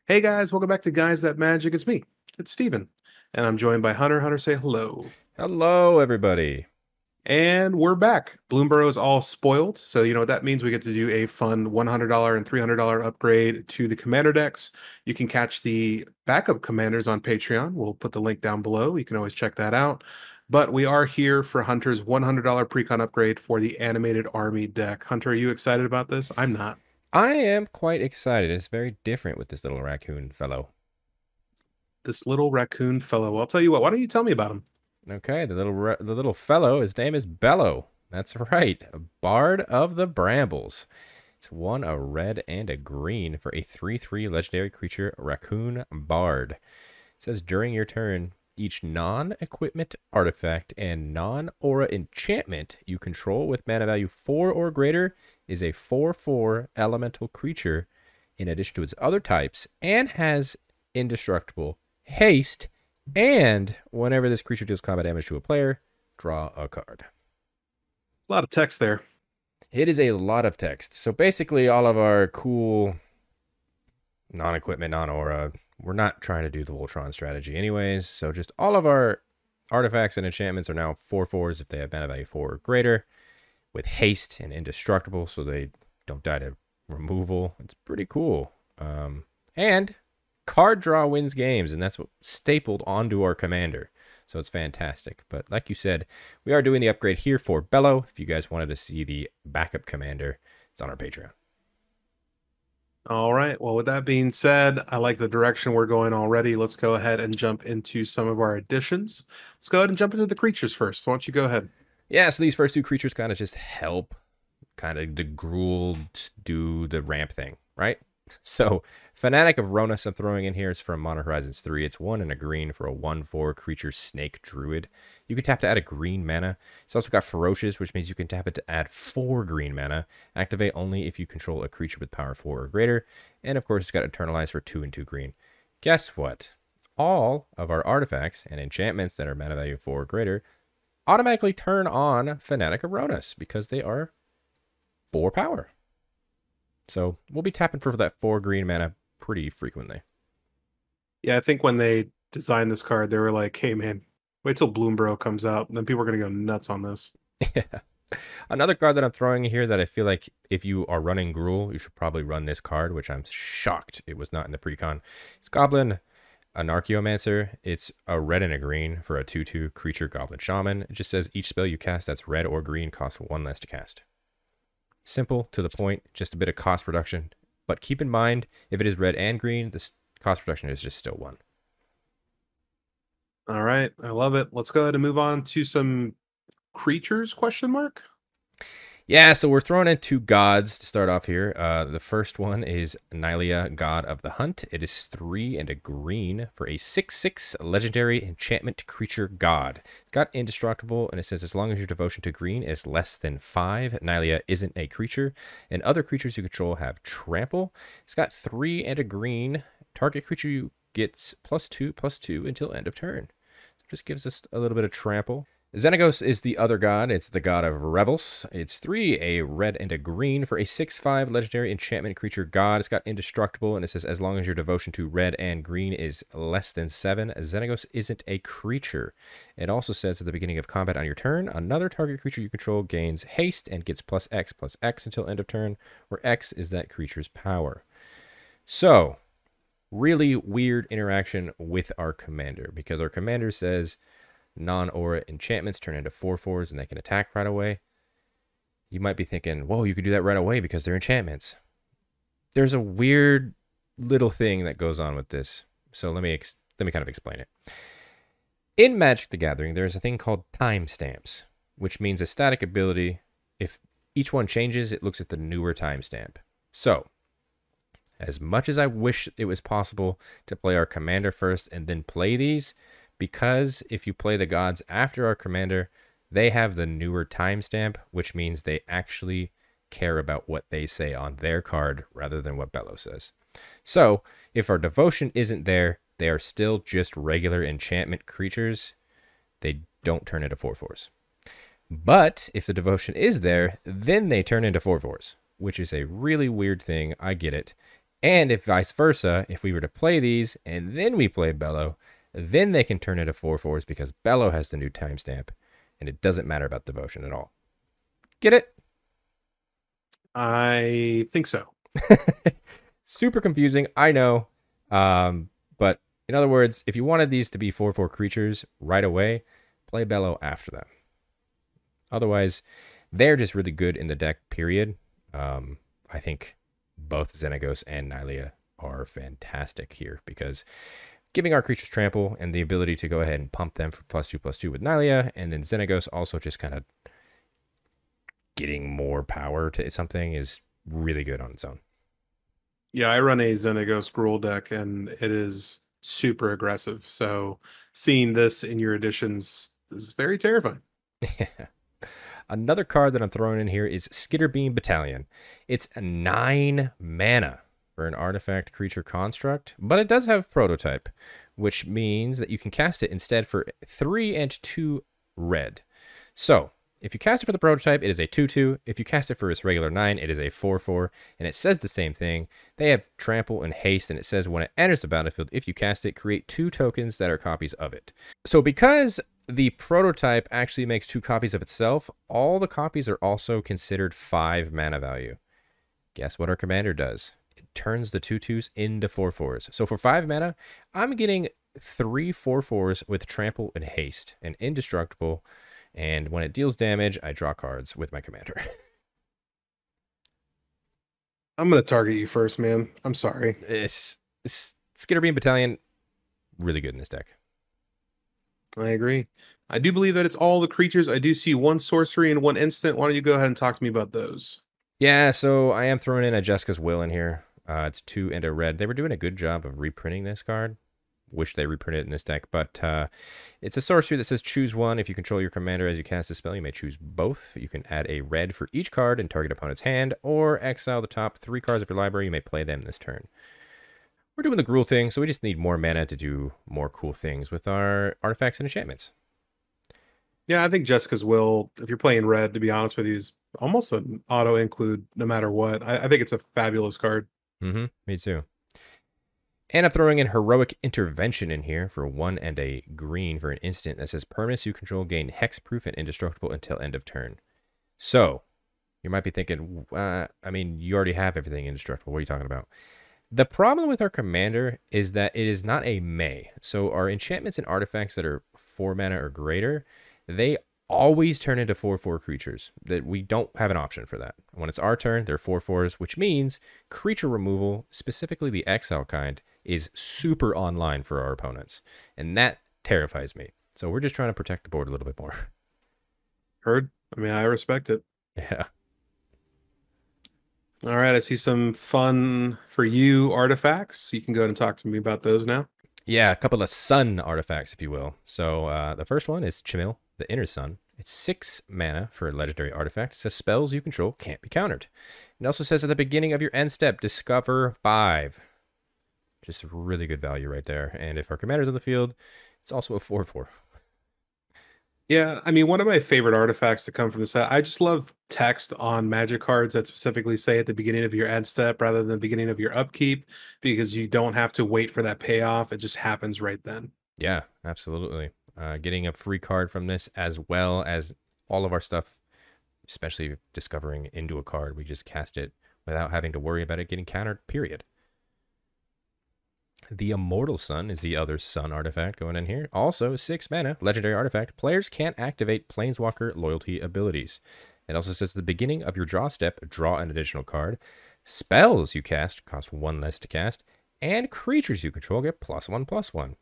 Hey guys, welcome back to Guys That Magic. It's me, it's Steven, and I'm joined by Hunter. Hunter, say hello. Hello, everybody. And we're back. Bloomburrow is all spoiled, so you know what that means. We get to do a fun $100 and $300 upgrade to the commander decks. You can catch the backup commanders on Patreon. We'll put the link down below. You can always check that out. But we are here for Hunter's $100 Precon upgrade for the animated army deck. Hunter, are you excited about this? I'm not. I am quite excited. It's very different with this little raccoon fellow. This little raccoon fellow. Well, I'll tell you what, why don't you tell me about him? Okay, the little fellow, his name is Bello. That's right, a bard of the Brambles. It's one a red and a green for a 3/3 legendary creature, raccoon bard. It says during your turn, each non-equipment artifact and non-aura enchantment you control with mana value 4 or greater is a 4/4 elemental creature in addition to its other types and has indestructible haste. And whenever this creature deals combat damage to a player, draw a card. A lot of text there. It is a lot of text. So basically, all of our cool non-equipment, non-aura, we're not trying to do the Voltron strategy anyways. So just all of our artifacts and enchantments are now 4/4s if they have mana value 4 or greater, with haste and indestructible, so they don't die to removal. It's pretty cool. And card draw wins games, and that's what stapled onto our commander. So it's fantastic. But like you said, we are doing the upgrade here for Bello. If you guys wanted to see the backup commander, it's on our Patreon. All right. Well, with that being said, I like the direction we're going already. Let's go ahead and jump into some of our additions. Let's go ahead and jump into the creatures first. So why don't you go ahead? Yeah, so these first two creatures kind of just help kind of the Gruul do the ramp thing, right? So Fanatic of Ronus I'm throwing in here is from Modern Horizons 3. It's 1 and a green for a 1/4 creature snake druid. You can tap to add a green mana. It's also got Ferocious, which means you can tap it to add 4 green mana. Activate only if you control a creature with power 4 or greater. And of course, it's got Eternalize for 2 and 2 green. Guess what? All of our artifacts and enchantments that are mana value 4 or greater automatically turn on Fanatic of Ronus because they are 4 power. So we'll be tapping for that 4 green mana pretty frequently. Yeah, I think when they designed this card, they were like, hey, man, wait till Bloomburrow comes out. And then people are going to go nuts on this. Yeah. Another card that I'm throwing in here that I feel like if you are running Gruul, you should probably run this card, which I'm shocked it was not in the Precon. It's Goblin Anarchaeomancer. It's a red and a green for a 2/2 creature Goblin Shaman. It just says each spell you cast that's red or green costs 1 less to cast. Simple, to the point, just a bit of cost reduction. But keep in mind, if it is red and green, the cost reduction is just still 1. All right. I love it. Let's go ahead and move on to some creatures, question mark. Yeah, so we're throwing in 2 gods to start off here. The first one is Nylea, God of the Hunt. It is 3 and a green for a 6/6 legendary enchantment creature god. It's got indestructible, and it says as long as your devotion to green is less than 5, Nylea isn't a creature, and other creatures you control have trample. It's got 3 and a green. Target creature you gets +2/+2 until end of turn. So it just gives us a little bit of trample. Xenagos is the other god. It's the god of revels. It's 3, a red and a green for a 6/5 legendary enchantment creature god. It's got indestructible, and it says as long as your devotion to red and green is less than 7, Xenagos isn't a creature. It also says at the beginning of combat on your turn, another target creature you control gains haste and gets +X/+X until end of turn, where X is that creature's power. So, really weird interaction with our commander, because our commander says non-aura enchantments turn into 4/4s and they can attack right away. You might be thinking, whoa, you could do that right away because they're enchantments. There's a weird little thing that goes on with this. So let me kind of explain it. In Magic the Gathering, there's a thing called timestamps, which means a static ability. If each one changes, it looks at the newer timestamp. So, as much as I wish it was possible to play our commander first and then play these, because if you play the gods after our commander, they have the newer timestamp, which means they actually care about what they say on their card rather than what Bello says. So if our devotion isn't there, they are still just regular enchantment creatures. They don't turn into 4/4s. But if the devotion is there, then they turn into 4/4s, which is a really weird thing. I get it. And if vice versa, if we were to play these and then we play Bello, then they can turn into 4/4s because Bello has the new timestamp and it doesn't matter about devotion at all. Get it? I think so. Super confusing, I know. But in other words, if you wanted these to be 4/4 creatures right away, play Bello after them. Otherwise, they're just really good in the deck, period. I think both Xenagos and Nylea are fantastic here because giving our creatures trample and the ability to go ahead and pump them for +2/+2 with Nylea, and then Xenagos also just kind of getting more power to something is really good on its own. Yeah, I run a Xenagos Gruul deck, and it is super aggressive. So seeing this in your editions is very terrifying. Another card that I'm throwing in here is Skitterbeam Battalion. It's a 9 mana for an artifact creature construct, but it does have prototype, which means that you can cast it instead for 3 and 2 red. So if you cast it for the prototype, it is a 2/2. If you cast it for its regular 9, it is a 4/4. And it says the same thing. They have trample and haste, and it says when it enters the battlefield, if you cast it, create 2 tokens that are copies of it. So because the prototype actually makes 2 copies of itself, all the copies are also considered 5 mana value. Guess what our commander does? It turns the 2/2s into 4/4s. So for 5 mana, I'm getting 3 4/4s with trample and haste and indestructible. And when it deals damage, I draw cards with my commander. I'm gonna target you first, man. I'm sorry. It's Skitterbeam Battalion, really good in this deck. I agree. I do believe that it's all the creatures. I do see 1 sorcery and 1 instant. Why don't you go ahead and talk to me about those? Yeah, so I am throwing in a Jessica's Will in here. It's 2 and a red. They were doing a good job of reprinting this card. Wish they reprinted it in this deck, but it's a sorcery that says choose 1. If you control your commander as you cast a spell, you may choose both. You can add a red for each card and target opponent's hand, or exile the top 3 cards of your library. You may play them this turn. We're doing the Gruul thing, so we just need more mana to do more cool things with our artifacts and enchantments. Yeah, I think Jessica's Will, if you're playing red, to be honest with you, is almost an auto include no matter what. I think it's a fabulous card. Me too. And I'm throwing in Heroic Intervention in here for 1 and a green for an instant that says permanents you control gain hexproof and indestructible until end of turn. So, you might be thinking, I mean, you already have everything indestructible. What are you talking about? The problem with our commander is that it is not a May. So our enchantments and artifacts that are 4 mana or greater, they always turn into 4/4 creatures. That we don't have an option for that. When it's our turn, they're 4/4s, which means creature removal, specifically the exile kind, is super online for our opponents. And that terrifies me. So we're just trying to protect the board a little bit more. Heard? I mean, I respect it. Yeah. All right, I see some fun for you artifacts. You can go ahead and talk to me about those now. Yeah, a couple of sun artifacts, if you will. So the first one is Chimil, the Inner Sun. It's 6 mana for a legendary artifact. It says spells you control can't be countered. It also says at the beginning of your end step, discover 5. Just really good value right there. And if our commander's on the field, it's also a 4/4. Yeah, I mean, one of my favorite artifacts to come from the set. I just love text on magic cards that specifically say at the beginning of your end step rather than the beginning of your upkeep, because you don't have to wait for that payoff. It just happens right then. Yeah, absolutely. Getting a free card from this as well as all of our stuff, especially discovering into a card. We just cast it without having to worry about it getting countered, period. The Immortal Sun is the other sun artifact going in here. Also, 6 mana, legendary artifact. Players can't activate Planeswalker loyalty abilities. It also says at the beginning of your draw step, draw an additional card. Spells you cast cost 1 less to cast. And creatures you control get +1/+1.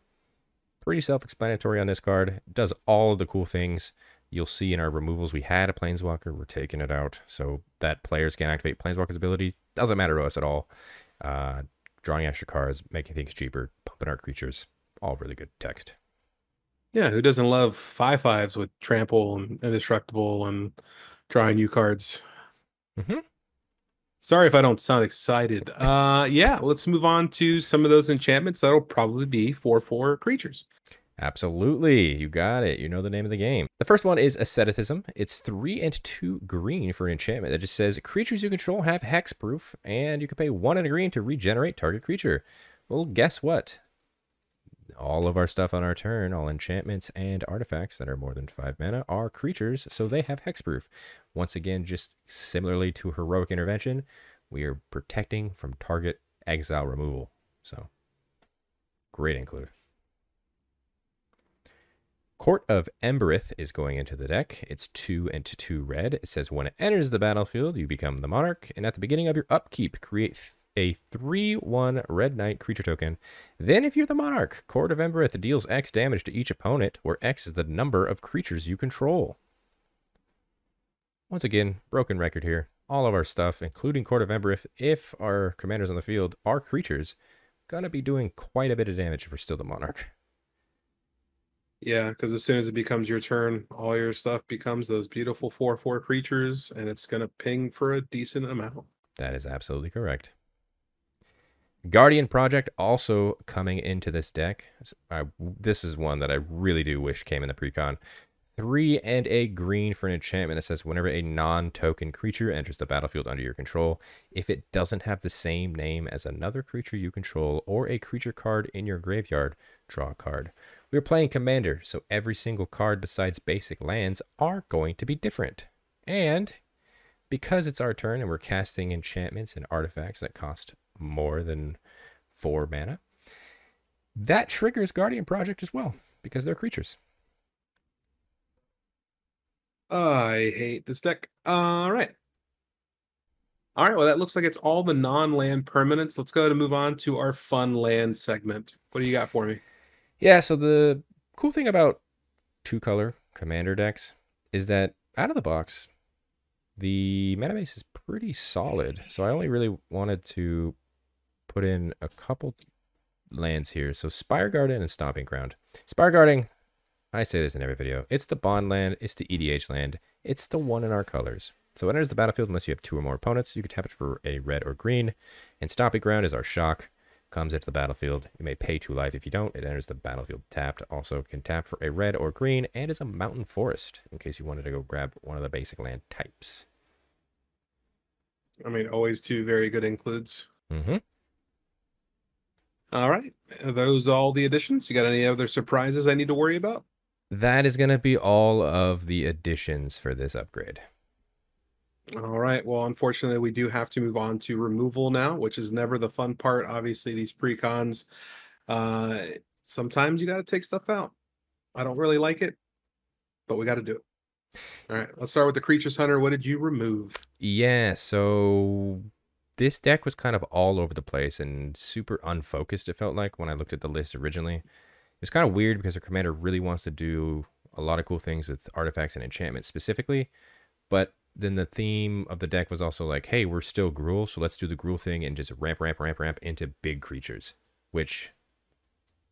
Pretty self-explanatory on this card. It does all of the cool things you'll see in our removals. We had a Planeswalker. We're taking it out. So that players can't activate Planeswalker's ability. Doesn't matter to us at all. Drawing extra cards, making things cheaper, pumping our creatures, all really good text. Yeah, who doesn't love 5/5s with trample and indestructible and drawing new cards? Sorry if I don't sound excited. Yeah, let's move on to some of those enchantments that'll probably be 4/4 creatures. Absolutely. You got it. You know the name of the game. The first one is Asceticism. It's 3 and 2 green for an enchantment that just says creatures you control have hexproof, and you can pay 1 and a green to regenerate target creature. Well, guess what? All of our stuff on our turn, all enchantments and artifacts that are more than 5 mana, are creatures, so they have hexproof. Once again, just similarly to Heroic Intervention, we are protecting from target exile removal. So, great include. Court of Embereth is going into the deck. It's 2 and 2 red. It says when it enters the battlefield, you become the monarch, and at the beginning of your upkeep, create a 3/1 red knight creature token. Then, if you're the monarch, Court of Embereth deals X damage to each opponent, where X is the number of creatures you control. Once again, broken record here. All of our stuff, including Court of Embereth, if our commanders on the field are creatures, gonna be doing quite a bit of damage if we're still the monarch. Yeah, because as soon as it becomes your turn, all your stuff becomes those beautiful 4/4 creatures, and it's gonna ping for a decent amount. That is absolutely correct. Guardian Project also coming into this deck. This is one that I really do wish came in the Precon. 3 and a green for an enchantment that says whenever a non-token creature enters the battlefield under your control, if it doesn't have the same name as another creature you control or a creature card in your graveyard, draw a card. We're playing Commander, so every single card besides basic lands are going to be different. And because it's our turn and we're casting enchantments and artifacts that cost more than 4 mana, that triggers Guardian Project as well, because they're creatures. I hate this deck. All right. All right, well, that looks like it's all the non-land permanents. Let's go ahead and move on to our fun land segment. What do you got for me? Yeah, so the cool thing about 2-color Commander decks is that out of the box, the mana base is pretty solid. So I only really wanted to put in a couple lands here. So Spire Garden and Stomping Ground. Spire Guarding, I say this in every video, it's the bond land, it's the EDH land, it's the one in our colors. So it enters the battlefield unless you have 2 or more opponents. You can tap it for a red or green. And Stomping Ground is our shock. Comes into the battlefield. You may pay 2 life. If you don't, it enters the battlefield tapped. Also can tap for a red or green, and is a mountain forest, in case you wanted to go grab one of the basic land types. I mean, always 2 very good includes. Mm-hmm. All right. Are those all the additions? You got any other surprises I need to worry about? That is going to be all of the additions for this upgrade. All right. Well, unfortunately, we do have to move on to removal now, which is never the fun part. Obviously, these precons, sometimes you got to take stuff out. I don't really like it, but we got to do it. All right. Let's start with the Creatures Hunter. What did you remove? Yeah, so this deck was kind of all over the place and super unfocused, it felt like, when I looked at the list originally. It was kind of weird because the commander really wants to do a lot of cool things with artifacts and enchantments specifically, but then the theme of the deck was also like, hey, we're still Gruul, so let's do the Gruul thing and just ramp into big creatures, which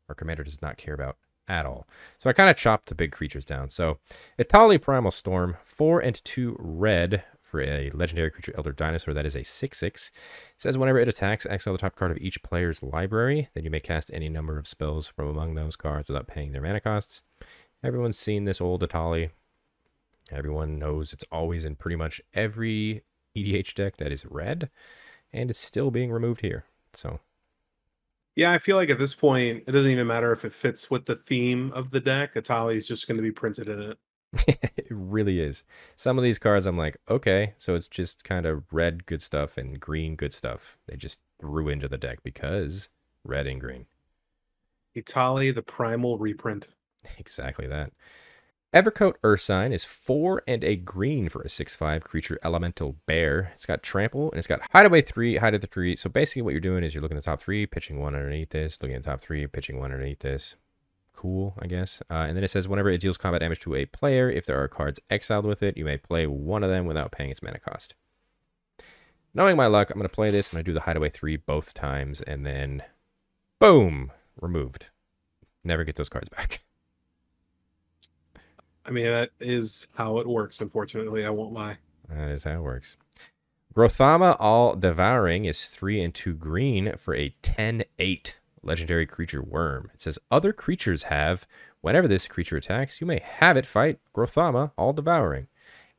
our commander does not care about at all. So I kind of chopped the big creatures down. So Etali Primal Storm, 4 and 2 red for a legendary creature Elder Dinosaur that is a 6/6. It says whenever it attacks, exile the top card of each player's library. Then you may cast any number of spells from among those cards without paying their mana costs. Everyone's seen this old Etali. Everyone knows it's always in pretty much every EDH deck that is red, and it's still being removed here. So yeah, I feel like at this point, it doesn't even matter if it fits with the theme of the deck. Etali is just going to be printed in it. It really is. Some of these cards, I'm like, okay, so it's just kind of red good stuff and green good stuff. They just threw into the deck because red and green. Etali, the Primal reprint. Exactly that. Evercoat Ursine is 4 and a green for a 6/5 creature elemental bear. It's got trample and it's got hideaway 3, hide at the 3. So basically what you're doing is you're looking at the top 3, pitching 1 underneath this, looking at the top 3, pitching 1 underneath this. Cool, I guess. And then it says whenever it deals combat damage to a player, if there are cards exiled with it, you may play one of them without paying its mana cost. Knowing my luck, I'm going to play this. I'm going to do the hideaway 3 both times, and then boom, removed. Never get those cards back. I mean, that is how it works, unfortunately. I won't lie. That is how it works. Grothama All Devouring is 3 and 2 green for a 10/8 legendary creature worm. It says other creatures have Whenever this creature attacks, you may have it fight Grothama, all devouring.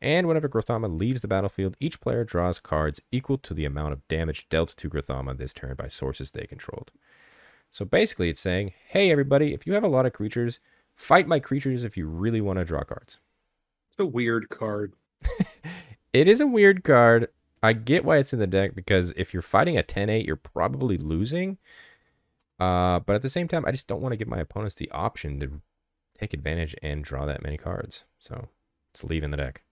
And whenever Grothama leaves the battlefield, each player draws cards equal to the amount of damage dealt to Grothama this turn by sources they controlled. So basically, it's saying, hey, everybody, if you have a lot of creatures, fight my creatures if you really want to draw cards. It's a weird card. It is a weird card. I get why it's in the deck, because if you're fighting a 10-8, you're probably losing. But at the same time, I just don't want to give my opponents the option to take advantage and draw that many cards. So it's leaving the deck.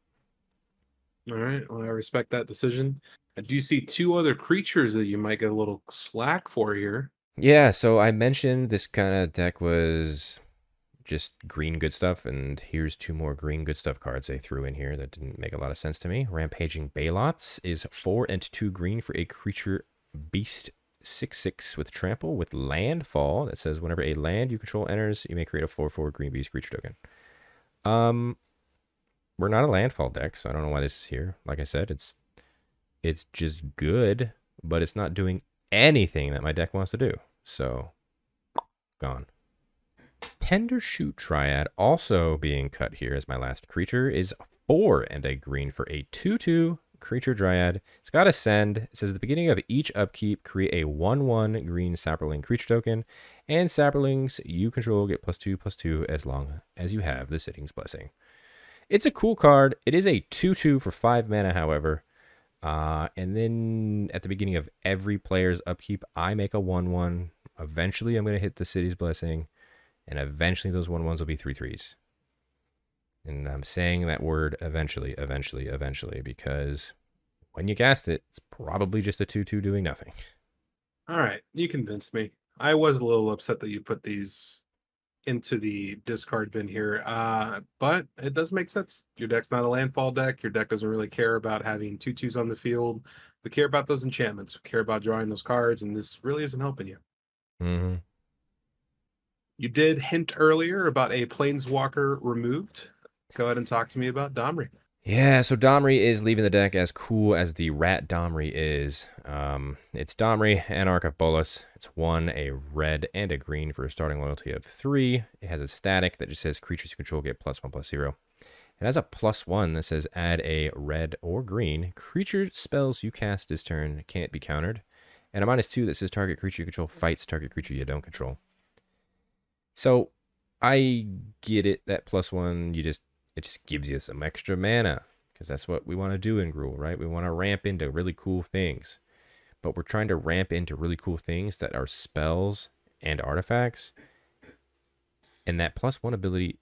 All right. Well, I respect that decision. I do see two other creatures that you might get a little slack for here. Yeah, so I mentioned this kind of deck was just green good stuff, and here's two more green good stuff cards they threw in here that didn't make a lot of sense to me. Rampaging Baloths is 4 and 2 green for a creature beast 6/6 with trample with landfall that says whenever a land you control enters, you may create a 4/4 green beast creature token. We're not a landfall deck, so I don't know why this is here. Like I said, it's just good, but it's not doing anything that my deck wants to do. So gone. Tender Shoot Triad, also being cut here as my last creature, is 4 and a green for a 2/2 creature Dryad. It's got Ascend. It says at the beginning of each upkeep, create a 1/1 green Sapperling creature token, and Sapperlings you control get +2/+2 as long as you have the Sitting's Blessing. It's a cool card. It is a 2/2 for 5 mana, however. And then at the beginning of every player's upkeep, I make a 1/1. Eventually, I'm going to hit the City's Blessing. And eventually those 1/1s will be 3/3s. And I'm saying that word eventually, because when you cast it, it's probably just a 2/2 doing nothing. All right. You convinced me. I was a little upset that you put these into the discard bin here. But it does make sense. Your deck's not a landfall deck. Your deck doesn't really care about having 2/2s on the field. We care about those enchantments. We care about drawing those cards, and this really isn't helping you. Mm-hmm. You did hint earlier about a planeswalker removed. Go ahead and talk to me about Domri. Yeah, so Domri is leaving the deck, as cool as the Rat Domri is. It's Domri, Anarch of Bolas. It's 1, a red, and a green for a starting loyalty of 3. It has a static that just says creatures you control get +1/+0. It has a +1 that says add a red or green. Creature spells you cast this turn can't be countered. And a -2 that says target creature you control fights target creature you don't control. So I get it, that +1, it just gives you some extra mana, because that's what we want to do in Gruul, right? We want to ramp into really cool things, but we're trying to ramp into really cool things that are spells and artifacts, and that +1 ability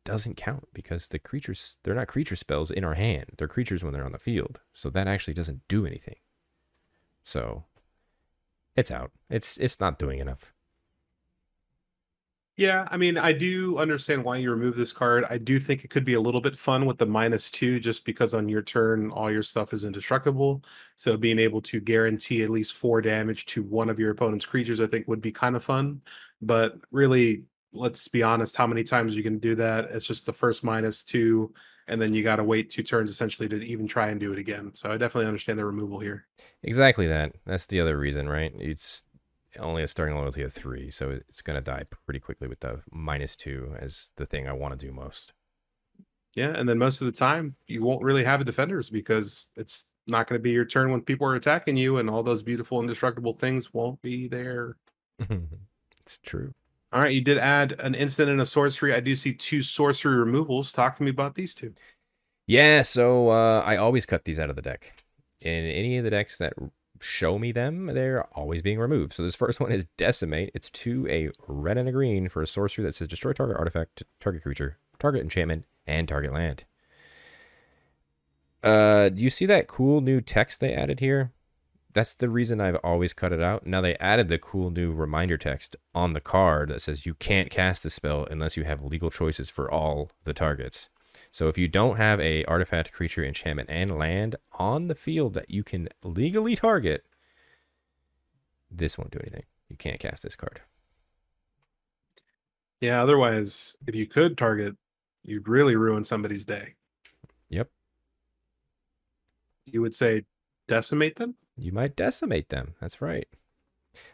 doesn't count because the creatures, they're not creature spells in our hand. They're creatures when they're on the field, so that actually doesn't do anything. So it's out. It's not doing enough. Yeah, I mean, I do understand why you remove this card. I do think it could be a little bit fun with the -2, just because on your turn, all your stuff is indestructible. So being able to guarantee at least 4 damage to one of your opponent's creatures, I think would be kind of fun. But really, let's be honest, how many times you can do that? It's just the first -2, and then you got to wait 2 turns essentially to even try and do it again. So I definitely understand the removal here. Exactly that. That's the other reason, right? It's only a starting loyalty of 3, so it's going to die pretty quickly with the -2 as the thing I want to do most. Yeah, and then most of the time, you won't really have a defenders because it's not going to be your turn when people are attacking you, and all those beautiful indestructible things won't be there. It's true. All right, you did add an instant and a sorcery. I do see 2 sorcery removals. Talk to me about these 2. Yeah, so I always cut these out of the deck. In any of the decks that show me them, they're always being removed. So this first one is Decimate. It's 2, a red and a green for a sorcery that says destroy target artifact, target creature, target enchantment, and target land. Do you see that cool new text they added here? That's the reason I've always cut it out. Now they added the cool new reminder text on the card that says you can't cast the spell unless you have legal choices for all the targets. So if you don't have a artifact, creature, enchantment, and land on the field that you can legally target, this won't do anything. You can't cast this card. Yeah, otherwise, if you could target, you'd really ruin somebody's day. Yep. You would say decimate them? You might decimate them. That's right.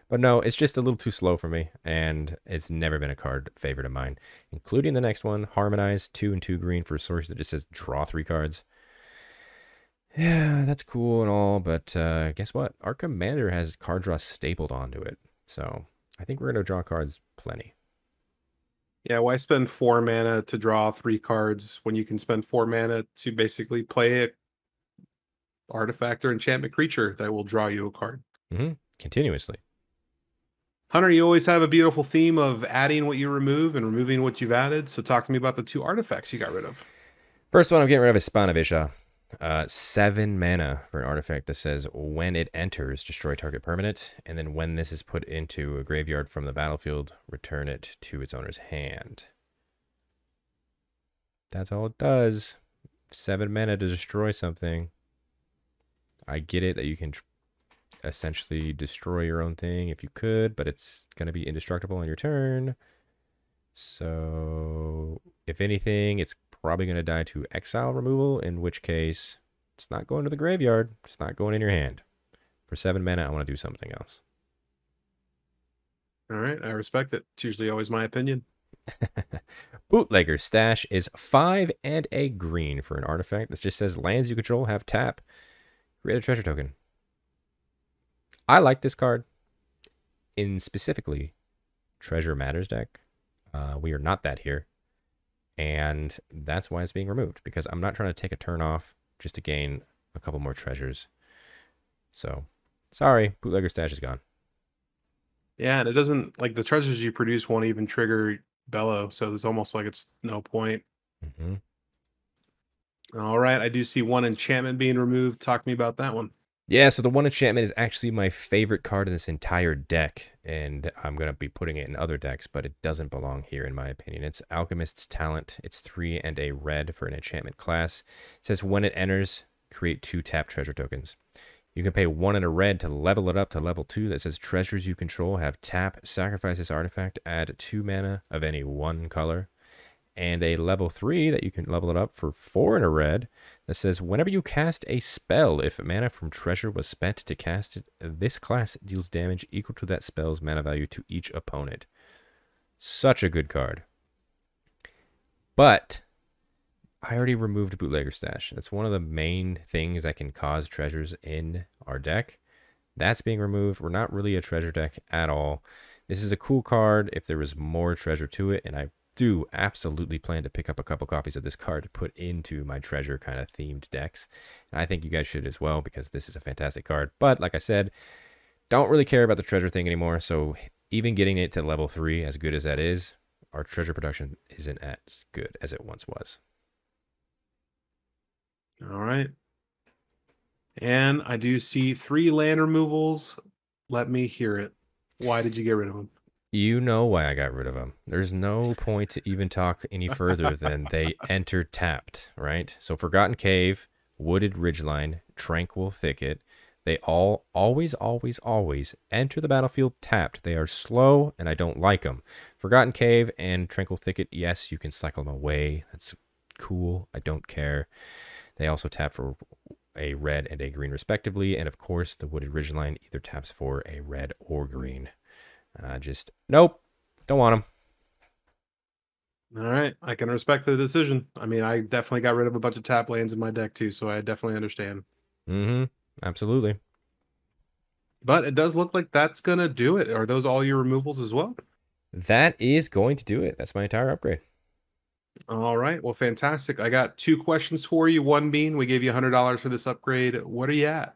But no, it's just a little too slow for me, and it's never been a card favorite of mine, including the next one, Harmonize, 2 and 2 green for a source that just says draw 3 cards. Yeah, that's cool and all, but guess what? Our commander has card draw stapled onto it. So I think we're going to draw cards plenty. Yeah, why spend 4 mana to draw 3 cards when you can spend 4 mana to basically play a artifact or enchantment creature that will draw you a card? Continuously. Hunter, you always have a beautiful theme of adding what you remove and removing what you've added. So talk to me about the 2 artifacts you got rid of. First one I'm getting rid of is Spawn of Isha. 7 mana for an artifact that says when it enters, destroy target permanent, and then when this is put into a graveyard from the battlefield, return it to its owner's hand. That's all it does. 7 mana to destroy something. I get it that you can essentially destroy your own thing if you could, but it's going to be indestructible on your turn. So if anything, it's probably going to die to exile removal, in which case it's not going to the graveyard. It's not going in your hand. For 7 mana, I want to do something else. All right, I respect it. It's usually always my opinion. Bootlegger Stash is 5 and a green for an artifact that just says lands you control have tap. Create a treasure token. I like this card in specifically Treasure Matters deck. We are not that here. And that's why it's being removed, because I'm not trying to take a turn off just to gain a couple more treasures. So, sorry, Bootlegger Stash is gone. Yeah, and it doesn't, like, the treasures you produce won't even trigger Bello, so it's almost like it's no point. All right, I do see 1 enchantment being removed. Talk to me about that one. Yeah, so the 1 enchantment is actually my favorite card in this entire deck, and I'm going to be putting it in other decks, but it doesn't belong here in my opinion. It's Alchemist's Talent. It's 3 and a red for an enchantment class. It says when it enters, create 2 tap treasure tokens. You can pay 1 and a red to level it up to level 2. That says treasures you control have tap, sacrifice this artifact, add 2 mana of any 1 color. And a level 3 that you can level it up for 4 and a red that says whenever you cast a spell, if mana from treasure was spent to cast it, this class deals damage equal to that spell's mana value to each opponent. Such a good card. But I already removed Bootlegger Stash. That's one of the main things that can cause treasures in our deck. That's being removed. We're not really a treasure deck at all. This is a cool card if there was more treasure to it, and I do absolutely plan to pick up a couple copies of this card to put into my treasure kind of themed decks. And I think you guys should as well, because this is a fantastic card. But like I said, don't really care about the treasure thing anymore. So even getting it to level 3, as good as that is, our treasure production isn't as good as it once was. All right. And I do see 3 land removals. Let me hear it. Why did you get rid of them? You know why I got rid of them. There's no point to even talk any further than they enter tapped, right? So Forgotten Cave, Wooded Ridgeline, Tranquil Thicket, they all always enter the battlefield tapped. They are slow, and I don't like them. Forgotten Cave and Tranquil Thicket, yes, you can cycle them away. That's cool. I don't care. They also tap for a red and a green respectively, and of course the Wooded Ridgeline either taps for a red or green. Just nope, don't want them. All right, I can respect the decision. I mean, I definitely got rid of a bunch of tap lands in my deck too, so I definitely understand. Absolutely. But it does look like that's gonna do it. Are those all your removals as well? That is going to do it. That's my entire upgrade. All right, well, fantastic. I got 2 questions for you. One being, we gave you $100 for this upgrade. What are you at?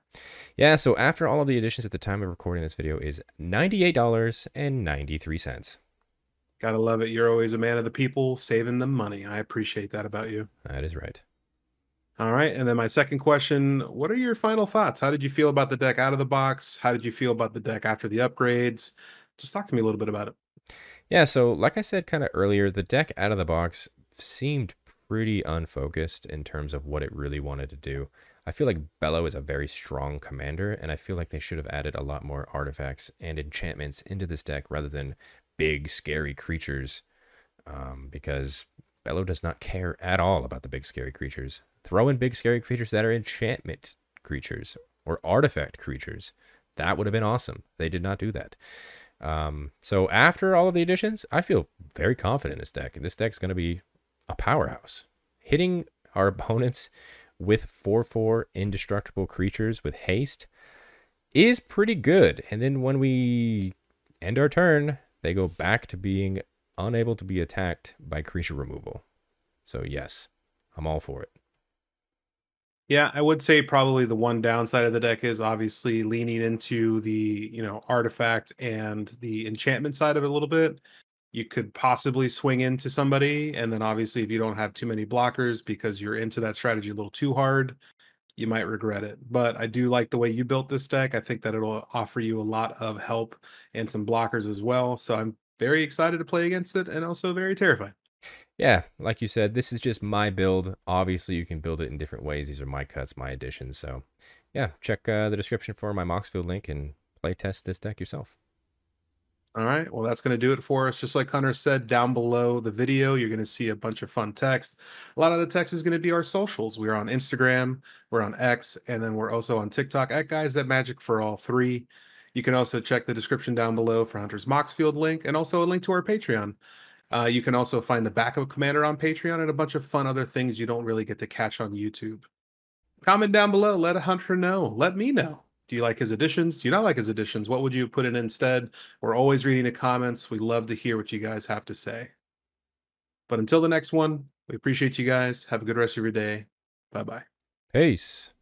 Yeah, so after all of the additions at the time of recording this video is $98.93. Gotta love it. You're always a man of the people, saving them money. I appreciate that about you. That is right. All right, and then my second question, what are your final thoughts? How did you feel about the deck out of the box? How did you feel about the deck after the upgrades? Just talk to me a little bit about it. Yeah, so like I said kind of earlier, the deck out of the box seemed pretty unfocused in terms of what it really wanted to do. I feel like Bello is a very strong commander, and I feel like they should have added a lot more artifacts and enchantments into this deck rather than big, scary creatures, because Bello does not care at all about the big, scary creatures. Throw in big, scary creatures that are enchantment creatures or artifact creatures. That would have been awesome. They did not do that. So after all of the additions, I feel very confident in this deck. This deck's going to be a powerhouse. Hitting our opponents with 4/4 indestructible creatures with haste is pretty good. And then when we end our turn, they go back to being unable to be attacked by creature removal. So yes, I'm all for it. Yeah, I would say probably the one downside of the deck is obviously leaning into the, artifact and the enchantment side of it a little bit. You could possibly swing into somebody, and then obviously if you don't have too many blockers because you're into that strategy a little too hard, you might regret it. But I do like the way you built this deck. I think that it'll offer you a lot of help and some blockers as well. So I'm very excited to play against it and also very terrified. Yeah, like you said, this is just my build. Obviously, you can build it in different ways. These are my cuts, my additions. So, yeah, check the description for my Moxfield link and play test this deck yourself. All right. Well, that's going to do it for us. Just like Hunter said, down below the video, you're going to see a bunch of fun text. A lot of the text is going to be our socials. We're on Instagram, we're on X, and then we're also on TikTok at Guys That Magic for all three. You can also check the description down below for Hunter's Moxfield link and also a link to our Patreon. You can also find the backup commander on Patreon and a bunch of fun other things you don't really get to catch on YouTube. Comment down below. Let a hunter know. Let me know. Do you like his additions? Do you not like his additions? What would you put in instead? We're always reading the comments. We love to hear what you guys have to say. But until the next one, we appreciate you guys. Have a good rest of your day. Bye bye. Peace.